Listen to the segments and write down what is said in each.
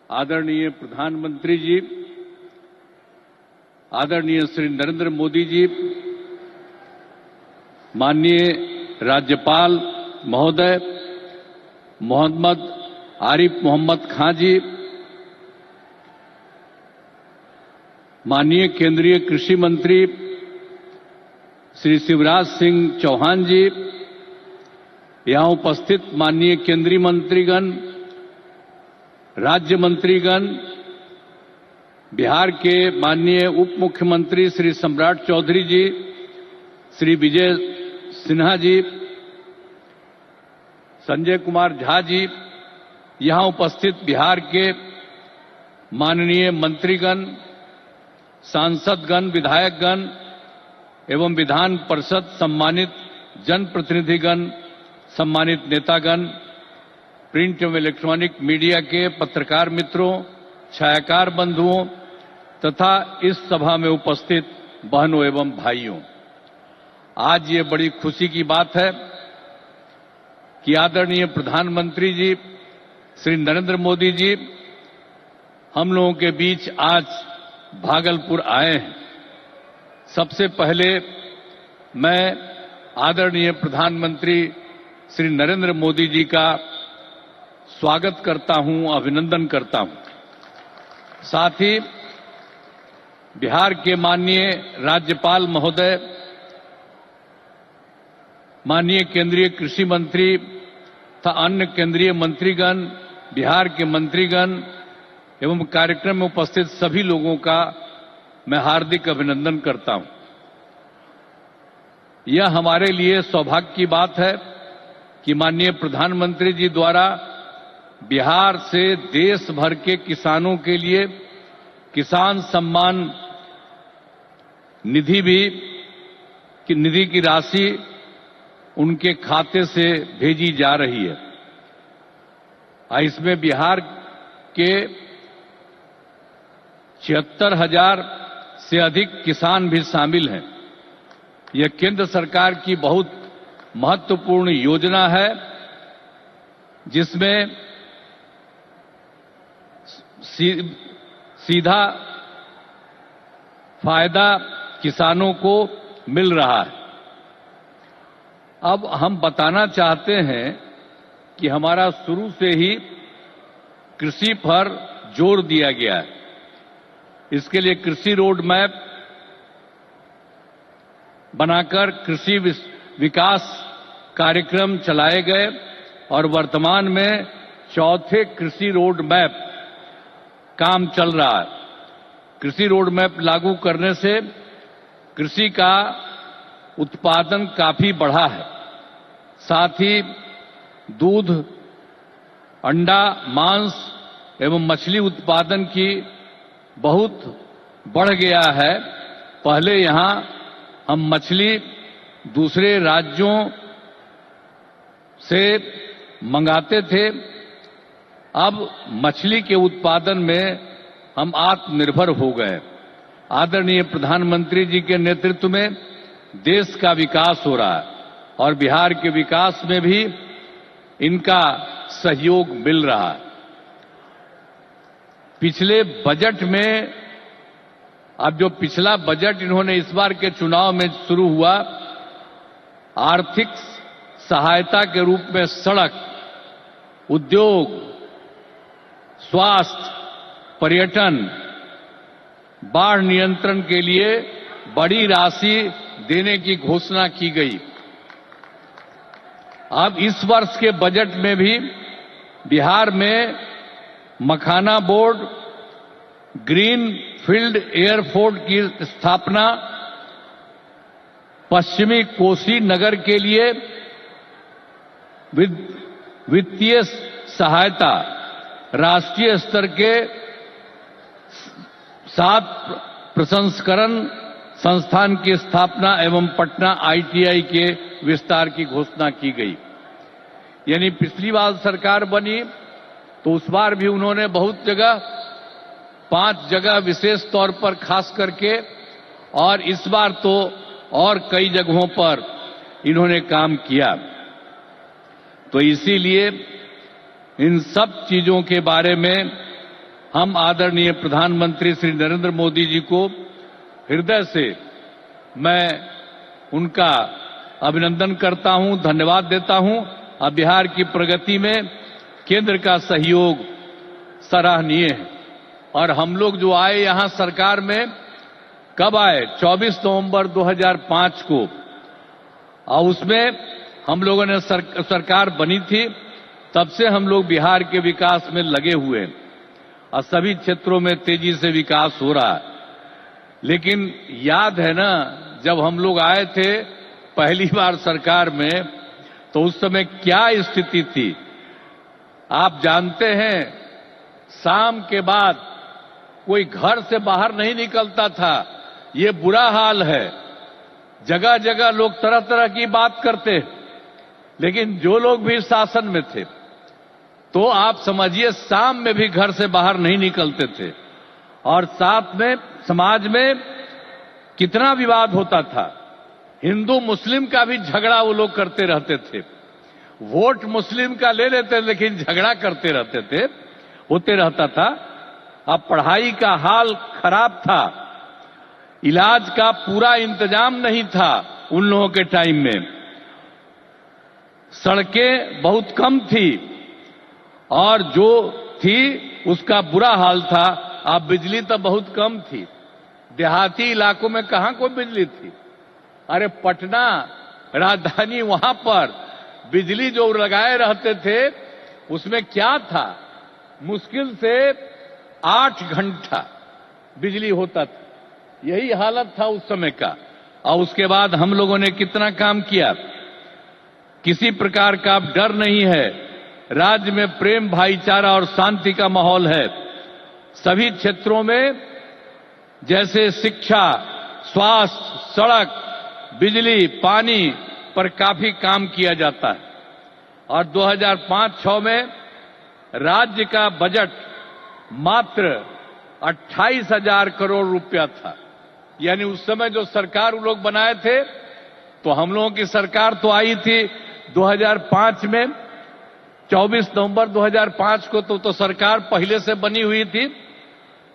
आदरणीय प्रधानमंत्री जी, आदरणीय श्री नरेंद्र मोदी जी, माननीय राज्यपाल महोदय मोहम्मद आरिफ मोहम्मद खां जी, माननीय केंद्रीय कृषि मंत्री श्री शिवराज सिंह चौहान जी, यहां उपस्थित माननीय केंद्रीय मंत्रीगण, राज्य मंत्रीगण, बिहार के माननीय उप मुख्यमंत्री श्री सम्राट चौधरी जी, श्री विजय सिन्हा जी, संजय कुमार झा जी, यहां उपस्थित बिहार के माननीय मंत्रीगण, सांसदगण, विधायकगण एवं विधान परिषद सम्मानित जनप्रतिनिधिगण, सम्मानित नेतागण, प्रिंट एवं इलेक्ट्रॉनिक मीडिया के पत्रकार मित्रों, छायाकार बंधुओं तथा इस सभा में उपस्थित बहनों एवं भाइयों, आज ये बड़ी खुशी की बात है कि आदरणीय प्रधानमंत्री जी श्री नरेंद्र मोदी जी हम लोगों के बीच आज भागलपुर आए हैं। सबसे पहले मैं आदरणीय प्रधानमंत्री श्री नरेंद्र मोदी जी का स्वागत करता हूं, अभिनंदन करता हूं। साथ ही बिहार के माननीय राज्यपाल महोदय, माननीय केंद्रीय कृषि मंत्री तथा अन्य केंद्रीय मंत्रीगण, बिहार के मंत्रीगण एवं कार्यक्रम में उपस्थित सभी लोगों का मैं हार्दिक अभिनंदन करता हूं। यह हमारे लिए सौभाग्य की बात है कि माननीय प्रधानमंत्री जी द्वारा बिहार से देश भर के किसानों के लिए किसान सम्मान निधि की राशि उनके खाते से भेजी जा रही है। इसमें बिहार के 76,000 से अधिक किसान भी शामिल हैं। यह केंद्र सरकार की बहुत महत्वपूर्ण योजना है, जिसमें सीधा फायदा किसानों को मिल रहा है। अब हम बताना चाहते हैं कि हमारा शुरू से ही कृषि पर जोर दिया गया है। इसके लिए कृषि रोड मैप बनाकर कृषि विकास कार्यक्रम चलाए गए और वर्तमान में चौथे कृषि रोड मैप काम चल रहा है। कृषि रोड मैप लागू करने से कृषि का उत्पादन काफी बढ़ा है। साथ ही दूध, अंडा, मांस एवं मछली उत्पादन की बहुत बढ़ गया है। पहले यहां हम मछली दूसरे राज्यों से मंगाते थे, अब मछली के उत्पादन में हम आत्मनिर्भर हो गए। आदरणीय प्रधानमंत्री जी के नेतृत्व में देश का विकास हो रहा है और बिहार के विकास में भी इनका सहयोग मिल रहा है। पिछले बजट में, अब जो पिछला बजट इन्होंने इस बार के चुनाव में शुरू हुआ, आर्थिक सहायता के रूप में सड़क, उद्योग, स्वास्थ्य, पर्यटन, बाढ़ नियंत्रण के लिए बड़ी राशि देने की घोषणा की गई। अब इस वर्ष के बजट में भी बिहार में मखाना बोर्ड, ग्रीन फील्ड एयरपोर्ट की स्थापना, पश्चिमी कोसी नगर के लिए वित्तीय सहायता, राष्ट्रीय स्तर के 7 प्रसंस्करण संस्थान की स्थापना एवं पटना आईटीआई के विस्तार की घोषणा की गई। यानी पिछली बार सरकार बनी तो उस बार भी उन्होंने बहुत जगह, 5 जगह विशेष तौर पर खास करके, और इस बार तो और कई जगहों पर इन्होंने काम किया। तो इसीलिए इन सब चीजों के बारे में हम आदरणीय प्रधानमंत्री श्री नरेंद्र मोदी जी को हृदय से मैं उनका अभिनंदन करता हूं, धन्यवाद देता हूं। अब बिहार की प्रगति में केंद्र का सहयोग सराहनीय है। और हम लोग जो आए यहां सरकार में, कब आए? 24 नवंबर 2005 को, और उसमें हम लोगों ने सरकार बनी थी। तब से हम लोग बिहार के विकास में लगे हुए हैं और सभी क्षेत्रों में तेजी से विकास हो रहा है। लेकिन याद है ना, जब हम लोग आए थे पहली बार सरकार में, तो उस समय क्या स्थिति थी आप जानते हैं। शाम के बाद कोई घर से बाहर नहीं निकलता था, ये बुरा हाल है। जगह जगह लोग तरह तरह की बात करते, लेकिन जो लोग भी शासन में थे, तो आप समझिए शाम में भी घर से बाहर नहीं निकलते थे। और साथ में समाज में कितना विवाद होता था। हिंदू मुस्लिम का भी झगड़ा वो लोग करते रहते थे। वोट मुस्लिम का ले लेते, लेकिन झगड़ा करते रहते थे, होते रहता था। अब पढ़ाई का हाल खराब था, इलाज का पूरा इंतजाम नहीं था उन लोगों के टाइम में, सड़कें बहुत कम थी और जो थी उसका बुरा हाल था। अब बिजली तो बहुत कम थी, देहाती इलाकों में कहां कोई बिजली थी। अरे पटना राजधानी, वहां पर बिजली जो लगाए रहते थे उसमें क्या था, मुश्किल से 8 घंटा बिजली होता था। यही हालत था उस समय का। और उसके बाद हम लोगों ने कितना काम किया, किसी प्रकार का डर नहीं है। राज्य में प्रेम, भाईचारा और शांति का माहौल है। सभी क्षेत्रों में जैसे शिक्षा, स्वास्थ्य, सड़क, बिजली, पानी पर काफी काम किया जाता है। और 2005-06 में राज्य का बजट मात्र 28,000 करोड़ रुपया था। यानी उस समय जो सरकार वो लोग बनाए थे, तो हम लोगों की सरकार तो आई थी 2005 में, 24 नवंबर 2005 को तो सरकार पहले से बनी हुई थी।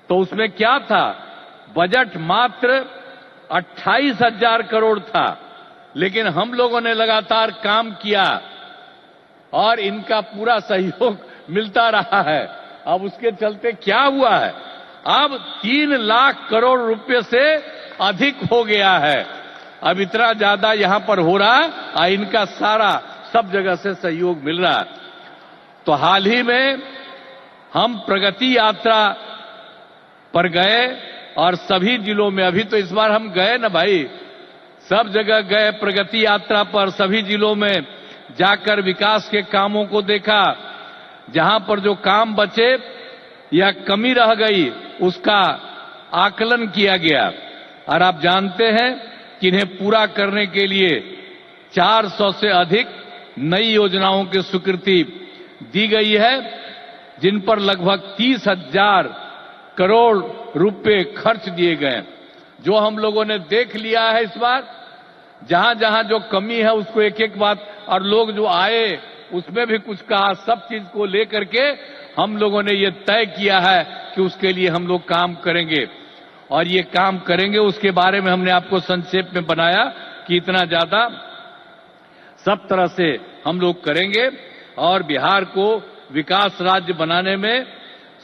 तो उसमें क्या था, बजट मात्र 28,000 करोड़ था। लेकिन हम लोगों ने लगातार काम किया और इनका पूरा सहयोग मिलता रहा है। अब उसके चलते क्या हुआ है, अब 3 लाख करोड़ रुपए से अधिक हो गया है। अब इतना ज्यादा यहां पर हो रहा है और इनका सारा सब जगह से सहयोग मिल रहा है। तो हाल ही में हम प्रगति यात्रा पर गए और सभी जिलों में, अभी तो इस बार हम गए ना भाई, सब जगह गए प्रगति यात्रा पर, सभी जिलों में जाकर विकास के कामों को देखा। जहां पर जो काम बचे या कमी रह गई उसका आकलन किया गया। और आप जानते हैं कि इन्हें पूरा करने के लिए 400 से अधिक नई योजनाओं की स्वीकृति दी गई है, जिन पर लगभग 30,000 करोड़ रुपए खर्च दिए गए। जो हम लोगों ने देख लिया है इस बार, जहां जहां जो कमी है उसको एक एक बात, और लोग जो आए उसमें भी कुछ कहा, सब चीज को लेकर के हम लोगों ने ये तय किया है कि उसके लिए हम लोग काम करेंगे। और ये काम करेंगे उसके बारे में हमने आपको संक्षेप में बनाया कि इतना ज्यादा सब तरह से हम लोग करेंगे और बिहार को विकास राज्य बनाने में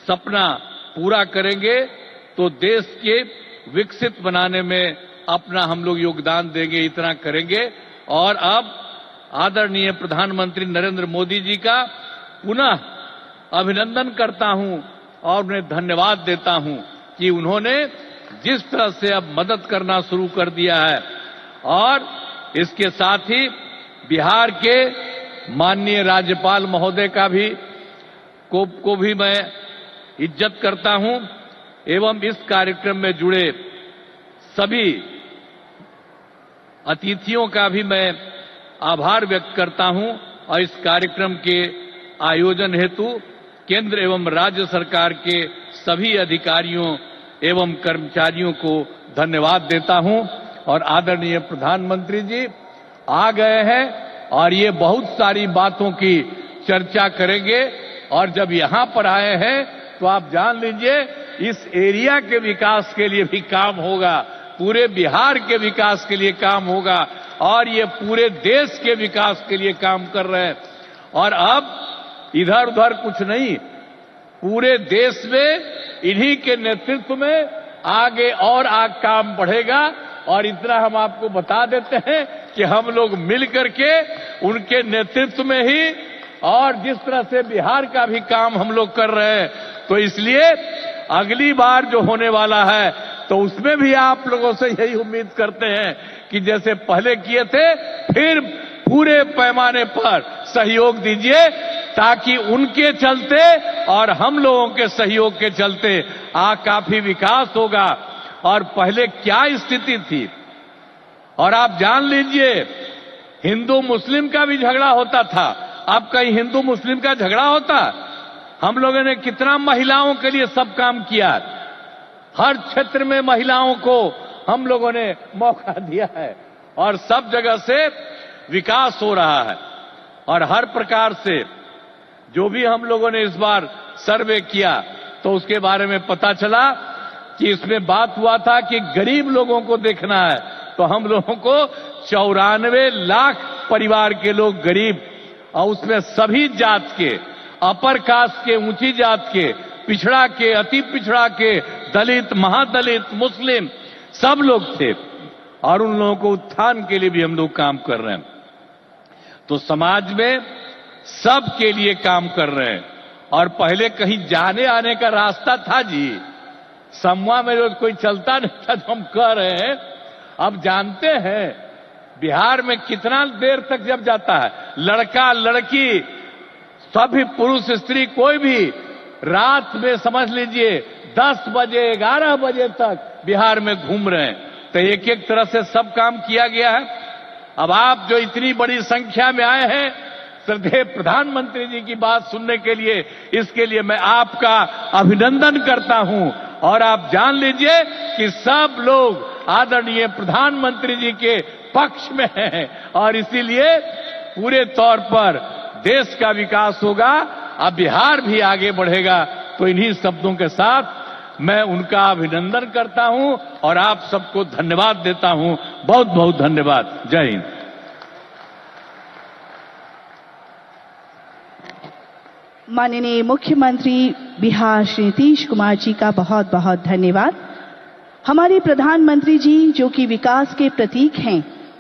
सपना पूरा करेंगे, तो देश के विकसित बनाने में अपना हम लोग योगदान देंगे, इतना करेंगे। और अब आदरणीय प्रधानमंत्री नरेंद्र मोदी जी का पुनः अभिनंदन करता हूं और उन्हें धन्यवाद देता हूं कि उन्होंने जिस तरह से अब मदद करना शुरू कर दिया है, और इसके साथ ही बिहार के माननीय राज्यपाल महोदय का भी को भी मैं इज्जत करता हूं, एवं इस कार्यक्रम में जुड़े सभी अतिथियों का भी मैं आभार व्यक्त करता हूं। और इस कार्यक्रम के आयोजन हेतु केंद्र एवं राज्य सरकार के सभी अधिकारियों एवं कर्मचारियों को धन्यवाद देता हूं। और आदरणीय प्रधानमंत्री जी आ गए हैं और ये बहुत सारी बातों की चर्चा करेंगे। और जब यहां पर आए हैं तो आप जान लीजिए इस एरिया के विकास के लिए भी काम होगा, पूरे बिहार के विकास के लिए काम होगा और ये पूरे देश के विकास के लिए काम कर रहे हैं। और अब इधर उधर कुछ नहीं, पूरे देश में इन्हीं के नेतृत्व में आगे और काम बढ़ेगा। और इतना हम आपको बता देते हैं कि हम लोग मिल करके उनके नेतृत्व में ही और जिस तरह से बिहार का भी काम हम लोग कर रहे हैं, तो इसलिए अगली बार जो होने वाला है तो उसमें भी आप लोगों से यही उम्मीद करते हैं कि जैसे पहले किए थे फिर पूरे पैमाने पर सहयोग दीजिए, ताकि उनके चलते और हम लोगों के सहयोग के चलते काफी विकास होगा। और पहले क्या स्थिति थी, और आप जान लीजिए हिंदू मुस्लिम का भी झगड़ा होता था। अब कहीं हिंदू मुस्लिम का झगड़ा होता? हम लोगों ने कितना महिलाओं के लिए सब काम किया, हर क्षेत्र में महिलाओं को हम लोगों ने मौका दिया है और सब जगह से विकास हो रहा है। और हर प्रकार से जो भी हम लोगों ने इस बार सर्वे किया तो उसके बारे में पता चला कि इसमें बात हुआ था कि गरीब लोगों को देखना है, तो हम लोगों को 94 लाख परिवार के लोग गरीब, और उसमें सभी जात के, अपर कास्ट के, ऊंची जात के, पिछड़ा के, अति पिछड़ा के, दलित, महादलित, मुस्लिम सब लोग थे। और उन लोगों को उत्थान के लिए भी हम लोग काम कर रहे हैं। तो समाज में सब के लिए काम कर रहे हैं। और पहले कहीं जाने आने का रास्ता था जी, समूह में जो कोई चलता नहीं था, तो हम कह रहे हैं अब जानते हैं बिहार में कितना देर तक जब जाता है, लड़का लड़की सभी पुरुष स्त्री कोई भी रात में समझ लीजिए 10 बजे 11 बजे तक बिहार में घूम रहे हैं। तो एक एक तरह से सब काम किया गया है। अब आप जो इतनी बड़ी संख्या में आए हैं श्रद्धेय प्रधानमंत्री जी की बात सुनने के लिए, इसके लिए मैं आपका अभिनंदन करता हूं। और आप जान लीजिए कि सब लोग आदरणीय प्रधानमंत्री जी के पक्ष में हैं और इसीलिए पूरे तौर पर देश का विकास होगा, अब बिहार भी आगे बढ़ेगा। तो इन्हीं शब्दों के साथ मैं उनका अभिनंदन करता हूं और आप सबको धन्यवाद देता हूं। बहुत बहुत धन्यवाद। जय हिंद। माननीय मुख्यमंत्री बिहार श्री नीतीश कुमार जी का बहुत बहुत धन्यवाद। हमारे प्रधानमंत्री जी जो कि विकास के प्रतीक हैं,